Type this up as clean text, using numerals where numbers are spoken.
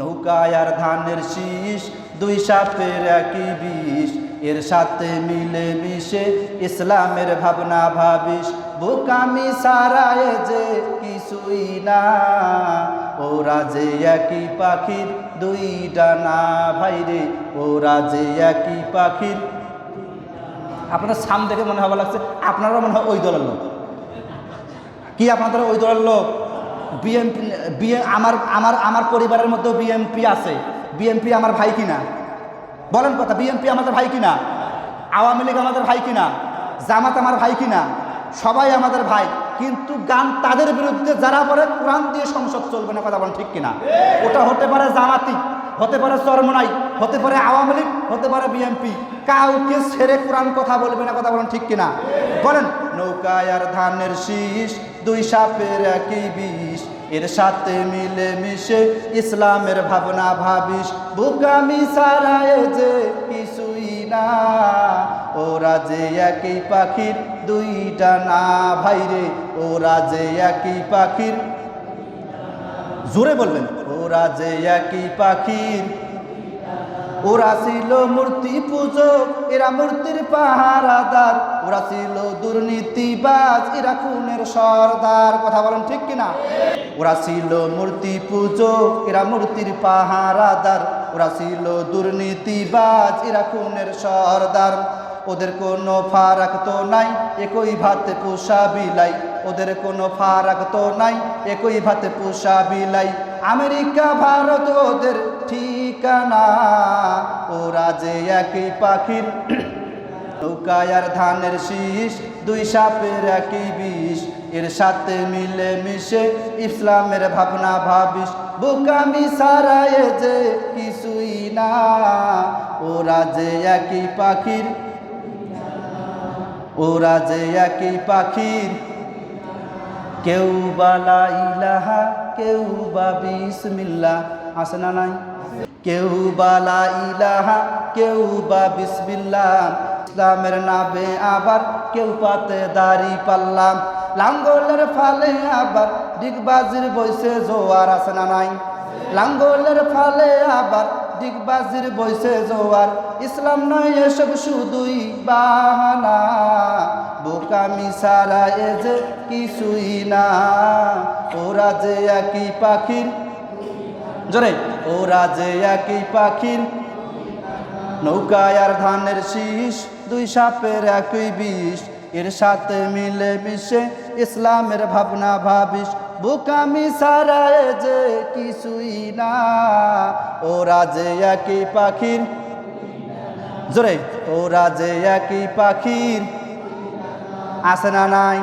নৌকায় আর ধানের শীষ, দুই সাপের একই বিষ, এর সাথে মিলে মিশে ইসলামের ভাবনা ভাবিস। বোকামি সারায় যে কিছুই না, ওরা যে একই পাখির দুই ডানা ভাইরে, ওরা যে একই পাখির। আপনার সাম দেখে মনে হওয়া লাগছে আপনারা মনে হয় ওই দলের লোক। কি আপনাদের ওই দলের লোক? বিএনপি আমার আমার আমার পরিবারের মধ্যেও বিএনপি আছে। বিএনপি আমার ভাই কিনা? বলেন কথা, বিএনপি আমাদের ভাই কিনা? আওয়ামী লীগ আমাদের ভাই কিনা? জামাত আমার ভাই কিনা? সবাই আমাদের ভাই। কিন্তু গান তাদের বিরুদ্ধে যারা বলে কোরআন দিয়ে সংসদ চলবে না, কথা বলেন ঠিক কিনা? ওটা হতে পারে জামাতি, হতে পারে চরমনাই, হতে পারে আওয়ামী লীগ, হতে পারে বিএনপি। কাউকে ছেড়ে কোরআন কথা বলবে না, কথা বলেন ঠিক কিনা? বলেন, নৌকায় আর ধানের শীষ, দুই সাপের একই বিষ, এর সাথে মিলে মিশে ইসলামের ভাবনা ভাবিস। বোকামি সারায় যে কিছুই না, ওরা যে একই পাখির দুই ডানা ভাইরে, ওরা যে একই পাখির। জোরে বলবেন, ওরা যে একই পাখির। ওরা ছিল মূর্তি পূজক, এরা মূর্তির পাহারাদার। ওরা ছিল দুর্নীতিবাজ, এরা খুনের সর্দার। কথা বলেন ঠিক কিনা? ওরা ছিল মূর্তি পূজক, এরা মূর্তির পাহারাদার। ওরা ছিল দুর্নীতিবাজ, এরা খুনের সর্দার। ওদের কোনো ফারাক তো নাই, একই ভাতে পোষা বিলাই। ওদের কোনো ফারাক তো নাই, একই ভাতে পোষা বিলাই। আমেরিকা ভারত ওদের ঠিকানা, ওরা যে একই পাখির। নৌকায় আর ধানের শীষ, দুই সাপের একই বিষ, এর সাথে মিলে মিশে ইসলামের ভাবনা ভাবিস। বোকামি সারায় যে কিছুই না, ওরা যে একই পাখির। ওরা যে একই পাখির। কেউ বা লা ইলাহা, কেউ বা বিসমিল্লাহ, আছে না নাই? কেউ বা লা ইলাহা, কেউ বা বিসমিল্লাহ। ইসলামের নামে আবার কেউ পাতে দাড়ি পাল্লাম। লাঙ্গলের ফালে আবার ডিগবাজির বইছে জোয়ার, আছে না নাই? লাঙ্গলের ফালে আবার ডিগবাজির বইছে জোয়ার। ইসলাম নয় এসব শুধুই বাহানা, বোকামি সারায় যে কিছুই না। ওরা যে একই পাখির। জোরে, ওরা যে একই পাখির। নৌকায় আর ধানের শীষ, দুই সাপের একই বিষ, এর সাথে মিলে মিশে ইসলামের ভাবনা ভাবিস। বোকামি সারায় যে কিছুই না, ওরা যে একই পাখির। জোরে, ওরা যে একই পাখির, আছে না নাই?